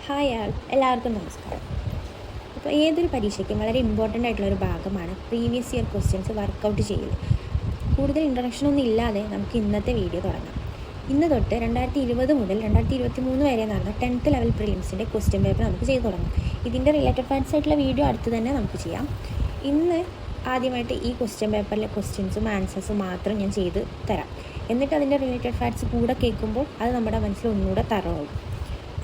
Hi എല്ലാവർക്കും നമസ്കാരം. അപ്പോൾ ഏതൊരു പരീക്ഷയ്ക്കും വളരെ ഇമ്പോർട്ടൻ്റ് ആയിട്ടുള്ളൊരു ഭാഗമാണ് പ്രീവിയസ് ഇയർ ക്വസ്റ്റ്യൻസ് വർക്കൗട്ട് ചെയ്യൽ. കൂടുതൽ ഇൻട്രൊഡക്ഷനൊന്നും ഇല്ലാതെ നമുക്ക് ഇന്നത്തെ വീഡിയോ തുടങ്ങാം. ഇന്ന് തൊട്ട് 2020 മുതൽ 2023 വരെ നടന്ന 10th ലെവൽ പ്രിലിംസിൻ്റെ ക്വസ്റ്റ്യൻ പേപ്പർ നമുക്ക് ചെയ്ത് തുടങ്ങാം. ഇതിൻ്റെ റിലേറ്റഡ് ഫാക്ട്സ് ആയിട്ടുള്ള വീഡിയോ അടുത്ത് തന്നെ നമുക്ക് ചെയ്യാം. ഇന്ന് ആദ്യമായിട്ട് ഈ ക്വസ്റ്റ്യൻ പേപ്പറിലെ ക്വസ്റ്റ്യൻസും ആൻസേഴ്സും മാത്രം ഞാൻ ചെയ്ത് തരാം. എന്നിട്ട് അതിൻ്റെ റിലേറ്റഡ് ഫാക്ട്സ് കൂടെ കേൾക്കുമ്പോൾ അത് നമ്മുടെ മനസ്സിൽ ഒന്നുകൂടെ തറവാകും.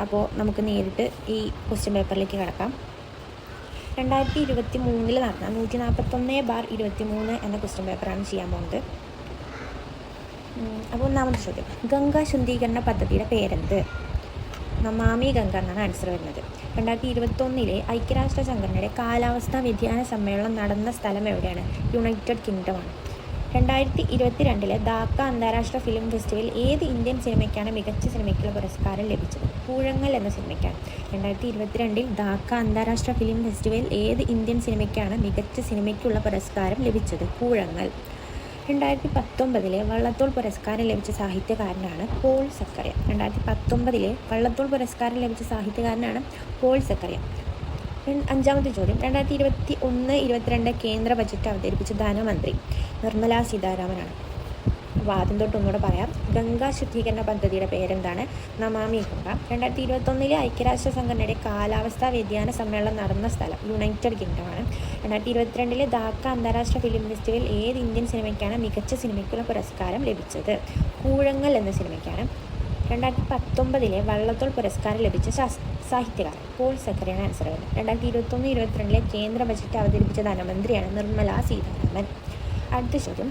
അപ്പോൾ നമുക്ക് നേരിട്ട് ഈ ക്വസ്റ്റ്യൻ പേപ്പറിലേക്ക് കിടക്കാം. 2023 നടന്ന 141/23 എന്ന ക്വസ്റ്റ്യൻ പേപ്പറാണ് ചെയ്യാൻ പോകുന്നത്. അപ്പോൾ ഒന്നാമത്തെ ചോദ്യം, ഗംഗാ ശുദ്ധീകരണ പദ്ധതിയുടെ പേരെന്ത്? നമാമി ഗംഗ എന്നാണ് ആൻസർ വരുന്നത്. 2021 ഐക്യരാഷ്ട്ര സംഘടനയുടെ കാലാവസ്ഥാ വ്യതിയാന സമ്മേളനം നടന്ന സ്ഥലം എവിടെയാണ്? യുണൈറ്റഡ് കിങ്ഡമാണ്. 2022 ധാക്ക അന്താരാഷ്ട്ര ഫിലിം ഫെസ്റ്റിവൽ ഏത് ഇന്ത്യൻ സിനിമയ്ക്കാണ് മികച്ച സിനിമയ്ക്കുള്ള പുരസ്കാരം ലഭിച്ചത്? കൂഴങ്ങൾ എന്ന സിനിമയ്ക്കാണ്. 2022 ധാക്ക അന്താരാഷ്ട്ര ഫിലിം ഫെസ്റ്റിവൽ ഏത് ഇന്ത്യൻ സിനിമയ്ക്കാണ് മികച്ച സിനിമയ്ക്കുള്ള പുരസ്കാരം ലഭിച്ചത്? കൂഴങ്ങൾ. 2019 വള്ളത്തോൾ പുരസ്കാരം ലഭിച്ച സാഹിത്യകാരനാണ് പോൾ സക്കറിയ. 2019 വള്ളത്തോൾ പുരസ്കാരം ലഭിച്ച സാഹിത്യകാരനാണ് പോൾ സക്കറിയ. അഞ്ചാമത്തെ ചോദ്യം, 2021-22 കേന്ദ്ര ബജറ്റ് അവതരിപ്പിച്ച ധനമന്ത്രി നിർമ്മല സീതാരാമനാണ്. അപ്പോൾ ആദ്യം തൊട്ട് ഒന്നുകൂടെ പറയാം. ഗംഗാ ശുദ്ധീകരണ പദ്ധതിയുടെ പേരെന്താണ്? നമാമി ഗംഗ. 2021 ഐക്യരാഷ്ട്ര സംഘടനയുടെ കാലാവസ്ഥാ വ്യതിയാന സമ്മേളനം നടന്ന സ്ഥലം യുണൈറ്റഡ് കിങ്ഡമാണ്. 2022 ധാക്ക അന്താരാഷ്ട്ര ഫിലിം ഫെസ്റ്റിവൽ ഏത് ഇന്ത്യൻ സിനിമയ്ക്കാണ് മികച്ച സിനിമയ്ക്കുള്ള പുരസ്കാരം ലഭിച്ചത്? കൂഴങ്ങൾ എന്ന സിനിമയ്ക്കാണ്. 2019 വള്ളത്തോൾ പുരസ്കാരം ലഭിച്ച സാഹിത്യകാരൻ പോൾ സക്കറിയാണ് ആൻസർ വരുന്നത്. 2021-22 കേന്ദ്ര ബജറ്റ് അവതരിപ്പിച്ച ധനമന്ത്രിയാണ് നിർമ്മല സീതാരാമൻ. അടുത്ത ചോദ്യം,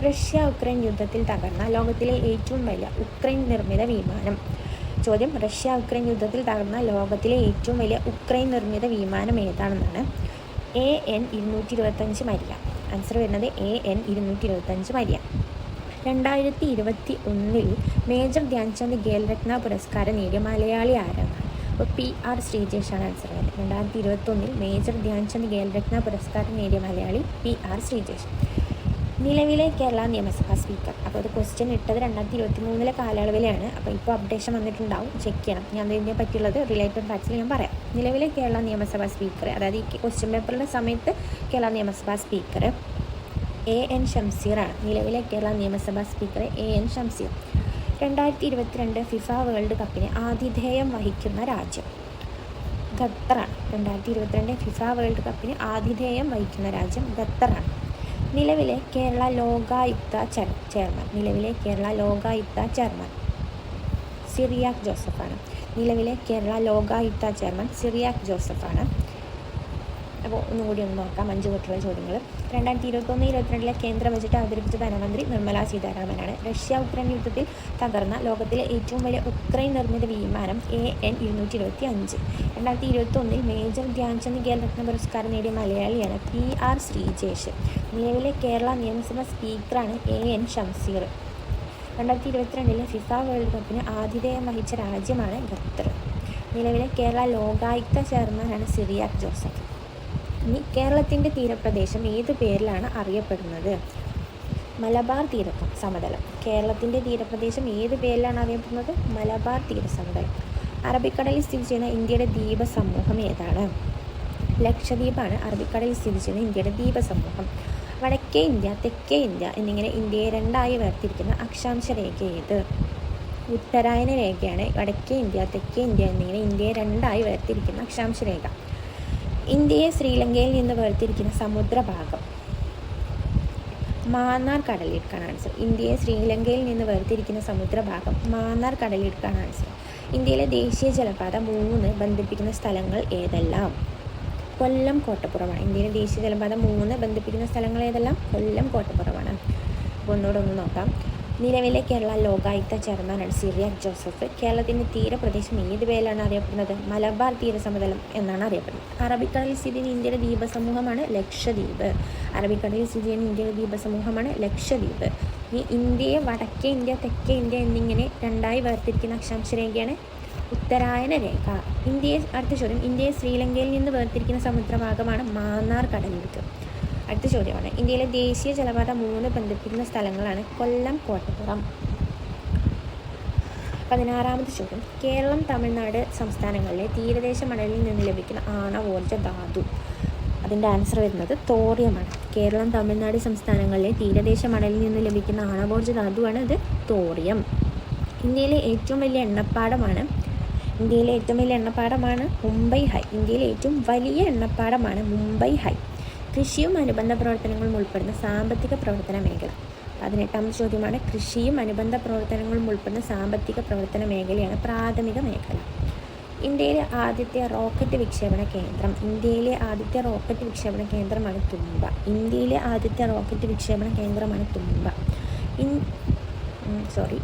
റഷ്യ ഉക്രൈൻ യുദ്ധത്തിൽ തകർന്ന ലോകത്തിലെ ഏറ്റവും വലിയ ഉക്രൈൻ നിർമ്മിത വിമാനം. ചോദ്യം, റഷ്യ ഉക്രൈൻ യുദ്ധത്തിൽ തകർന്ന ലോകത്തിലെ ഏറ്റവും വലിയ ഉക്രൈൻ നിർമ്മിത വിമാനം ഏതാണെന്നാണ്. AN-225 Maria. ആൻസർ വരുന്നത് AN-225 Maria. 2021 major Dhyan Chand Khel Ratna പുരസ്കാരം നേടിയ മലയാളി ആരാണ്? അപ്പോൾ PR ശ്രീജേഷാണ് ആൻസർ വരുന്നത്. 2021 മേജർ ധ്യാൻചന്ദ് ഖേൽരത്ന പുരസ്കാരം നേടിയ മലയാളി PR ശ്രീജേഷ്. നിലവിലെ കേരള നിയമസഭാ സ്പീക്കർ. അപ്പോൾ അത് ക്വസ്റ്റ്യൻ ഇട്ടത് 2023 കാലയളവിലാണ്. അപ്പോൾ ഇപ്പോൾ അപ്ഡേഷൻ വന്നിട്ടുണ്ടാവും, ചെക്ക് ചെയ്യണം. ഞാൻ ഇതിനെ പറ്റിയുള്ളത് റിലേറ്റഡ് ഫാക്ട്സിൽ ഞാൻ പറയാം. നിലവിലെ കേരള നിയമസഭാ സ്പീക്കർ, അതായത് ഈ ക്വസ്റ്റ്യൻ പേപ്പറിൻ്റെ സമയത്ത് കേരള നിയമസഭാ സ്പീക്കർ AN ഷംസീറാണ്. നിലവിലെ കേരള നിയമസഭാ speaker AN Shamseer. 2022 FIFA world കപ്പിന് ആതിഥേയം വഹിക്കുന്ന രാജ്യം ഖത്തറാണ്. 2022 ഫിഫ വേൾഡ് കപ്പിന് ആതിഥേയം വഹിക്കുന്ന രാജ്യം ഖത്തറാണ്. നിലവിലെ കേരള ലോകായുക്ത ചെയർമാൻ. നിലവിലെ കേരള ലോകായുക്ത ചെയർമാൻ സിറിയാക് ജോസഫാണ്. നിലവിലെ കേരള ലോകായുക്ത ചെയർമാൻ സിറിയാക് ജോസഫാണ്. അപ്പോൾ ഒന്നുകൂടി ഒന്ന് നോക്കാം 5 തൊട്ടുള്ള ചോദ്യങ്ങൾ. 2021-22 കേന്ദ്ര ബജറ്റ് അവതരിപ്പിച്ച ധനമന്ത്രി നിർമ്മല സീതാരാമനാണ്. റഷ്യ ഉക്രൈൻ യുദ്ധത്തിൽ തകർന്ന ലോകത്തിലെ ഏറ്റവും വലിയ ഉക്രൈൻ നിർമ്മിത വിമാനം AN-225. 2021 മേജർ ധ്യാൻചന്ദ് ഖേൽരത്ന പുരസ്കാരം നേടിയ മലയാളിയാണ് PR ശ്രീജേഷ്. നിലവിലെ കേരള നിയമസഭാ സ്പീക്കറാണ് AN ഷംസീർ. 2022 ഫിഫ വേൾഡ് കപ്പിന് ആതിഥേയം വഹിച്ച രാജ്യമാണ് ഖത്തർ. നിലവിലെ കേരള ലോകായുക്ത ചെയർമാനാണ് സിറിയാക് ജോസഫ്. ഇനി കേരളത്തിൻ്റെ തീരപ്രദേശം ഏത് പേരിലാണ് അറിയപ്പെടുന്നത്? മലബാർ സമതലം. കേരളത്തിൻ്റെ തീരപ്രദേശം ഏത് പേരിലാണ് അറിയപ്പെടുന്നത്? മലബാർ തീരസമതലം. അറബിക്കടലിൽ സ്ഥിതി ചെയ്യുന്ന ഇന്ത്യയുടെ ദ്വീപസമൂഹം ഏതാണ്? ലക്ഷദ്വീപാണ് അറബിക്കടലിൽ സ്ഥിതി ചെയ്യുന്ന ഇന്ത്യയുടെ ദ്വീപസമൂഹം. വടക്കേ ഇന്ത്യ, തെക്കേ ഇന്ത്യ എന്നിങ്ങനെ ഇന്ത്യയെ രണ്ടായി വേർതിരിക്കുന്ന അക്ഷാംശ രേഖ ഏത്? ഉത്തരായന രേഖയാണ് വടക്കേ ഇന്ത്യ, തെക്കേ ഇന്ത്യ എന്നിങ്ങനെ ഇന്ത്യയെ രണ്ടായി വേർതിരിക്കുന്ന അക്ഷാംശ രേഖ. ഇന്ത്യയെ ശ്രീലങ്കയിൽ നിന്ന് വേർതിരിക്കുന്ന സമുദ്രഭാഗം മാന്നാർ കടലിടുക്കാണ് ആൻസർ. ഇന്ത്യയെ ശ്രീലങ്കയിൽ നിന്ന് വേർതിരിക്കുന്ന സമുദ്രഭാഗം മാന്നാർ കടലിടുക്കാണ് ആൻസർ. ഇന്ത്യയിലെ ദേശീയ ജലപാത 3 ബന്ധിപ്പിക്കുന്ന സ്ഥലങ്ങൾ ഏതെല്ലാം? കൊല്ലം കോട്ടപ്പുറമാണ്. ഇന്ത്യയിലെ ദേശീയ ജലപാത 3 ബന്ധിപ്പിക്കുന്ന സ്ഥലങ്ങൾ ഏതെല്ലാം? കൊല്ലം കോട്ടപ്പുറമാണ്. അപ്പോൾ ഒന്നുകൂടെ ഒന്ന് നോക്കാം. നിലവിലെ കേരള ലോകായുക്ത ചെയർമാനാണ് സിറിയാക് ജോസഫ്. കേരളത്തിൻ്റെ തീരപ്രദേശം ഏത് പേരിലാണ് അറിയപ്പെടുന്നത്? മലബാർ തീരസമതലം എന്നാണ് അറിയപ്പെടുന്നത്. അറബിക്കടലിൽ സ്ഥിതി ചെയ്യുന്ന ഇന്ത്യയുടെ ദ്വീപസമൂഹമാണ് ലക്ഷദ്വീപ്. അറബിക്കടലിൽ സ്ഥിതി ചെയ്യുന്ന ഇന്ത്യയുടെ ദ്വീപസമൂഹമാണ് ലക്ഷദ്വീപ്. ഈ ഇന്ത്യയെ വടക്കേ ഇന്ത്യ, തെക്കേ ഇന്ത്യ എന്നിങ്ങനെ രണ്ടായി വേർതിരിക്കുന്ന അക്ഷാംശ രേഖയാണ് ഉത്തരായന രേഖ. അടുത്ത ചോദ്യം, ഇന്ത്യയെ ശ്രീലങ്കയിൽ നിന്ന് വേർതിരിക്കുന്ന സമുദ്രഭാഗമാണ് മാന്നാർ കടലിടുക്ക്. അടുത്ത ചോദ്യമാണ്, ഇന്ത്യയിലെ ദേശീയ ജലപാത 3 ബന്ധിപ്പിക്കുന്ന സ്ഥലങ്ങളാണ് കൊല്ലം കോട്ടപ്പുറം. 16ാമത് ചോദ്യം, കേരളം തമിഴ്നാട് സംസ്ഥാനങ്ങളിലെ തീരദേശ മണലിൽ നിന്ന് ലഭിക്കുന്ന ആണവോർജ്ജ ധാതു. അതിൻ്റെ ആൻസർ വരുന്നത് തോറിയമാണ്. കേരളം തമിഴ്നാട് സംസ്ഥാനങ്ങളിലെ തീരദേശ മണലിൽ നിന്ന് ലഭിക്കുന്ന ആണവോർജ്ജ ധാതുവാണ് അത് തോറിയം. ഇന്ത്യയിലെ ഏറ്റവും വലിയ എണ്ണപ്പാടമാണ് മുംബൈ ഹൈ. ഇന്ത്യയിലെ ഏറ്റവും വലിയ എണ്ണപ്പാടമാണ് മുംബൈ ഹൈ. കൃഷിയും അനുബന്ധ പ്രവർത്തനങ്ങളും ഉൾപ്പെടുന്ന സാമ്പത്തിക പ്രവർത്തന മേഖല. 18ാമത് ചോദ്യമാണ്, കൃഷിയും അനുബന്ധ പ്രവർത്തനങ്ങളും ഉൾപ്പെടുന്ന സാമ്പത്തിക പ്രവർത്തന മേഖലയാണ് പ്രാഥമിക മേഖല. ഇന്ത്യയിലെ ആദ്യത്തെ റോക്കറ്റ് വിക്ഷേപണ കേന്ദ്രമാണ് തുമ്പ.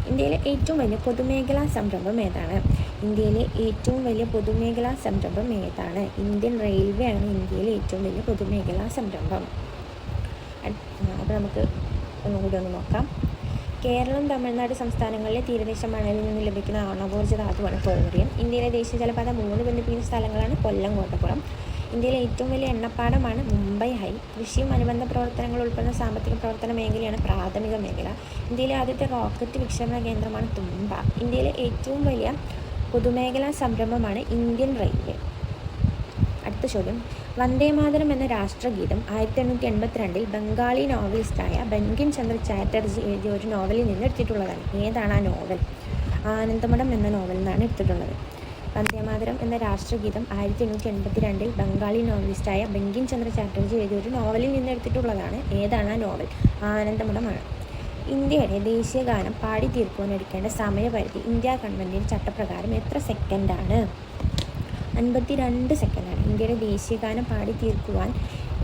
ഇന്ത്യയിലെ ഏറ്റവും വലിയ പൊതുമേഖലാ സംരംഭം ഏതാണ്? ഇന്ത്യൻ റെയിൽവേ ആണ് ഇന്ത്യയിലെ ഏറ്റവും വലിയ പൊതുമേഖലാ സംരംഭം. അപ്പോൾ നമുക്ക് ഒന്നുകൂടി നോക്കാം. കേരളം തമിഴ്നാട് സംസ്ഥാനങ്ങളിലെ തീരദേശ മണലിൽ നിന്ന് ലഭിക്കുന്ന ആണവോർജ്ജ ധാതുവാണ് തോറിയം. ഇന്ത്യയിലെ ദേശീയ ജലപാത 3 ബന്ധിപ്പിക്കുന്ന സ്ഥലങ്ങളാണ് കൊല്ലം, കോട്ടപ്പുറം. ഇന്ത്യയിലെ ഏറ്റവും വലിയ എണ്ണപ്പാടമാണ് മുംബൈ ഹൈ. കൃഷിയും അനുബന്ധ പ്രവർത്തനങ്ങൾ ഉൾപ്പെടുന്ന സാമ്പത്തിക പ്രവർത്തന മേഖലയാണ് പ്രാഥമിക മേഖല. ഇന്ത്യയിലെ ആദ്യത്തെ റോക്കറ്റ് വിക്ഷേപണ കേന്ദ്രമാണ് തുമ്പ. ഇന്ത്യയിലെ ഏറ്റവും വലിയ പൊതുമേഖലാ സംരംഭമാണ് ഇന്ത്യൻ റെയിൽവേ. അടുത്ത ചോദ്യം, വന്ദേമാതരം എന്ന രാഷ്ട്രഗീതം 1882 ബംഗാളി നോവലിസ്റ്റായ ബങ്കിം ചന്ദ്ര ചാറ്റർജി എഴുതിയ ഒരു നോവലിൽ നിന്ന് എടുത്തിട്ടുള്ളതാണ്. ഏതാണ് ആ നോവൽ? ആനന്ദമഠം എന്ന നോവലിൽ നിന്നാണ് എടുത്തിട്ടുള്ളത്. വന്ദേമാതരം എന്ന രാഷ്ട്രഗീതം 1882 ബംഗാളി നോവലിസ്റ്റായ ബങ്കിം ചന്ദ്ര ചാറ്റർജി എഴുതിയ ഒരു നോവലിൽ നിന്ന് എടുത്തിട്ടുള്ളതാണ്. ഏതാണ് ആ നോവൽ? ആനന്ദമഠമാണ്. ഇന്ത്യയുടെ ദേശീയ ഗാനം പാടി തീർക്കുവാൻ എടുക്കേണ്ട സമയപരിധി ഇന്ത്യ ഗവൺമെൻറ്റിൻ്റെ ചട്ടപ്രകാരം എത്ര സെക്കൻഡാണ്? 52 സെക്കൻഡാണ്. ഇന്ത്യയുടെ ദേശീയ ഗാനം പാടി തീർക്കുവാൻ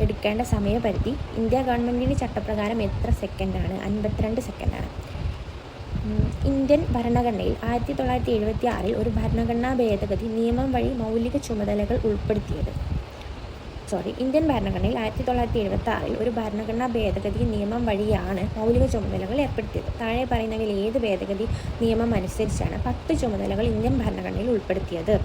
എടുക്കേണ്ട സമയപരിധി ഇന്ത്യ ഗവൺമെൻറ്റിൻ്റെ ചട്ടപ്രകാരം എത്ര സെക്കൻഡാണ്? 52 സെക്കൻഡാണ്. ഇന്ത്യൻ ഭരണഘടനയിൽ 1976 ഒരു ഭരണഘടനാ ഭേദഗതി നിയമം വഴി മൗലിക ചുമതലകൾ ഉൾപ്പെടുത്തിയത്. ഇന്ത്യൻ ഭരണഘടനയിൽ 1976 ഒരു ഭരണഘടനാ ഭേദഗതി നിയമം വഴിയാണ് മൗലിക ചുമതലകൾ ഏർപ്പെടുത്തിയത്. താഴെ പറയുന്നവയിൽ ഏത് ഭേദഗതി നിയമം അനുസരിച്ചാണ് 10 ചുമതലകൾ ഇന്ത്യൻ ഭരണഘടനയിൽ ഉൾപ്പെടുത്തിയത്?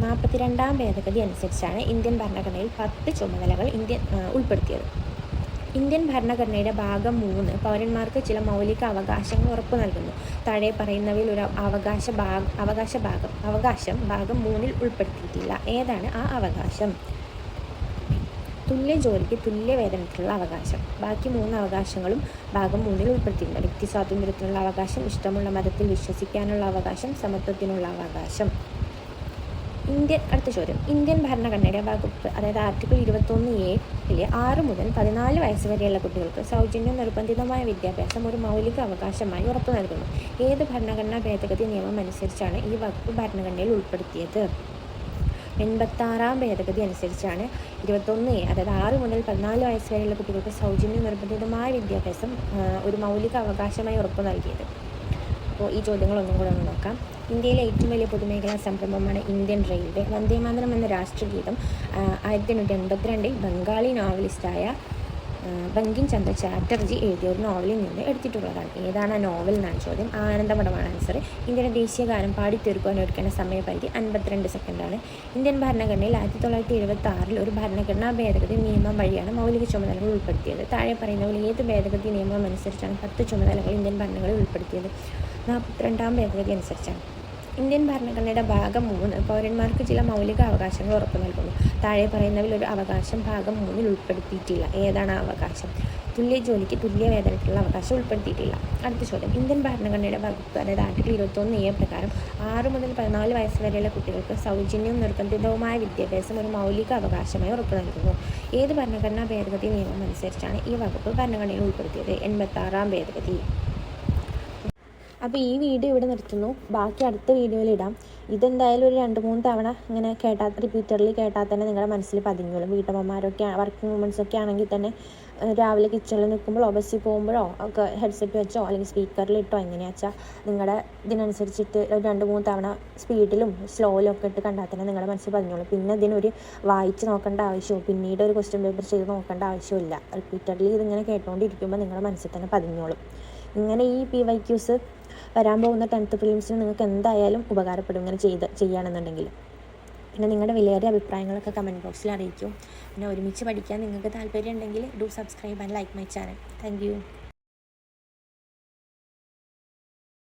42ാം ഭേദഗതി അനുസരിച്ചാണ് ഇന്ത്യൻ ഭരണഘടനയിൽ 10 ചുമതലകൾ ഉൾപ്പെടുത്തിയത്. ഇന്ത്യൻ ഭരണഘടനയുടെ ഭാഗം 3 പൗരന്മാർക്ക് ചില മൗലിക അവകാശങ്ങൾ ഉറപ്പു നൽകുന്നു. താഴെ പറയുന്നവയിൽ ഒരു അവകാശം ഭാഗം 3 ഉൾപ്പെടുത്തിയിട്ടില്ല. ഏതാണ് ആ അവകാശം? തുല്യ ജോലിക്ക് തുല്യ വേതനത്തിനുള്ള അവകാശം. ബാക്കി 3 അവകാശങ്ങളും ഭാഗം 3 ഉൾപ്പെടുത്തിയിട്ടുണ്ട്. വ്യക്തി സ്വാതന്ത്ര്യത്തിനുള്ള അവകാശം, ഇഷ്ടമുള്ള മതത്തിൽ വിശ്വസിക്കാനുള്ള അവകാശം, സമത്വത്തിനുള്ള അവകാശം. അടുത്ത ചോദ്യം, ഇന്ത്യൻ ഭരണഘടനയുടെ വകുപ്പ്, അതായത് ആർട്ടിക്കിൾ 21A 6 മുതൽ 14 വയസ്സ് വരെയുള്ള കുട്ടികൾക്ക് സൗജന്യ നിർബന്ധിതമായ വിദ്യാഭ്യാസം ഒരു മൗലിക അവകാശമായി ഉറപ്പു നൽകുന്നു. ഏത് ഭരണഘടനാ ഭേദഗതി നിയമം അനുസരിച്ചാണ് ഈ വകുപ്പ് ഭരണഘടനയിൽ ഉൾപ്പെടുത്തിയത്? 86ാം ഭേദഗതി അനുസരിച്ചാണ് 21A, അതായത് 6 മുതൽ 14 വയസ്സ് വരെയുള്ള കുട്ടികൾക്ക് സൗജന്യ നിർബന്ധിതമായ വിദ്യാഭ്യാസം ഒരു മൗലിക അവകാശമായി ഉറപ്പു നൽകിയത്. അപ്പോൾ ഈ ചോദ്യങ്ങളൊന്നും കൂടെ ഒന്ന് നോക്കാം. ഇന്ത്യയിലെ ഏറ്റവും വലിയ പൊതുമേഖലാ സംരംഭമാണ് ഇന്ത്യൻ റെയിൽവേ. വന്ദേമാതരം എന്ന രാഷ്ട്രഗീതം 1882 ബംഗാളി നോവലിസ്റ്റായ ബങ്കിം ചന്ദ്ര ചാറ്റർജി എഴുതിയ ഒരു നോവലിൽ നിന്ന് എടുത്തിട്ടുള്ളതാണ്. ഏതാണ് ആ നോവൽ എന്നാണ് ചോദ്യം. ആനന്ദമഠമാണ് ആൻസർ. ഇന്ത്യയുടെ ദേശീയ ഗാനം പാടി തീർക്കുവാൻ എടുക്കേണ്ട സമയപരിധി 52 സെക്കൻഡാണ്. ഇന്ത്യൻ ഭരണഘടനയിൽ 1976 ഒരു ഭരണഘടനാ ഭേദഗതി നിയമം വഴിയാണ് മൗലിക ചുമതലകൾ ഉൾപ്പെടുത്തിയത്. താഴെ പറയുന്നവയിൽ ഏത് ഭേദഗതി നിയമം അനുസരിച്ചാണ് 10 ചുമതലകൾ ഇന്ത്യൻ ഭരണഘടനയിൽ ഉൾപ്പെടുത്തിയത്? 42ാം ഭേദഗതി അനുസരിച്ചാണ്. ഇന്ത്യൻ ഭരണഘടനയുടെ ഭാഗം 3 പൗരന്മാർക്ക് ചില മൗലിക അവകാശങ്ങൾ ഉറപ്പു നൽകുന്നു. താഴെ പറയുന്നവയിൽ ഒരു അവകാശം ഭാഗം 3 ഉൾപ്പെടുത്തിയിട്ടില്ല. ഏതാണ് ആ അവകാശം? തുല്യ ജോലിക്ക് തുല്യ വേതനത്തിലുള്ള അവകാശം ഉൾപ്പെടുത്തിയിട്ടില്ല. അടുത്ത ചോദ്യം, ഇന്ത്യൻ ഭരണഘടനയുടെ വകുപ്പ്, അതായത് ആർട്ടിക്കിൾ 21A പ്രകാരം 6 മുതൽ 14 വയസ്സ് വരെയുള്ള കുട്ടികൾക്ക് സൗജന്യവും നിർബന്ധിതവുമായ വിദ്യാഭ്യാസം ഒരു മൗലിക അവകാശമായി ഉറപ്പു നൽകുന്നു. ഏത് ഭരണഘടനാ ഭേദഗതി നിയമം അനുസരിച്ചാണ് ഈ വകുപ്പ് ഭരണഘടനയിൽ ഉൾപ്പെടുത്തിയത്? 86ാം ഭേദഗതി. അപ്പോൾ ഈ വീഡിയോ ഇവിടെ നിർത്തുന്നു. ബാക്കി അടുത്ത വീഡിയോയിൽ ഇടാം. ഇതെന്തായാലും ഒരു 2-3 തവണ ഇങ്ങനെ റിപ്പീറ്റഡ്ലി കേട്ടാൽ തന്നെ നിങ്ങളുടെ മനസ്സിൽ പതിഞ്ഞോളും. വീട്ടമ്മമാരൊക്കെ വർക്കിംഗ് വുമൻസ് ഒക്കെ ആണെങ്കിൽ തന്നെ രാവിലെ കിച്ചണിൽ നിൽക്കുമ്പോഴോ ബസ്സിൽ പോകുമ്പോഴോ ഒക്കെ ഹെഡ്സെറ്റ് വെച്ചോ അല്ലെങ്കിൽ സ്പീക്കറിലിട്ടോ എങ്ങനെയാ വെച്ചാൽ നിങ്ങളുടെ ഇതിനനുസരിച്ചിട്ട് 2-3 തവണ സ്പീഡിലും സ്ലോയിലും ഒക്കെ ഇട്ട് കണ്ടാൽ തന്നെ നിങ്ങളുടെ മനസ്സിൽ പതിഞ്ഞോളും. പിന്നെ ഇതിനൊരു വായിച്ച് നോക്കേണ്ട ആവശ്യമോ പിന്നീട് ഒരു ക്വസ്റ്റ്യൻ പേപ്പർ ചെയ്ത് നോക്കേണ്ട ആവശ്യമില്ല. റിപ്പീറ്റഡ്ലി ഇതിങ്ങനെ കേട്ടുകൊണ്ടിരിക്കുമ്പോൾ നിങ്ങളുടെ മനസ്സിൽ തന്നെ പതിഞ്ഞോളും. ഇങ്ങനെ ഈ PYQs വരാൻ പോകുന്ന 10th പ്രിലിംസിന് നിങ്ങൾക്ക് എന്തായാലും ഉപകാരപ്പെടും ഇങ്ങനെ ചെയ്യുകയാണെന്നുണ്ടെങ്കിൽ. പിന്നെ നിങ്ങളുടെ വിലയേറിയ അഭിപ്രായങ്ങളൊക്കെ കമൻറ്റ് ബോക്സിൽ അറിയിക്കും. പിന്നെ ഒരുമിച്ച് പഠിക്കാൻ നിങ്ങൾക്ക് താല്പര്യം ഉണ്ടെങ്കിൽ do subscribe and like my channel. Thank you.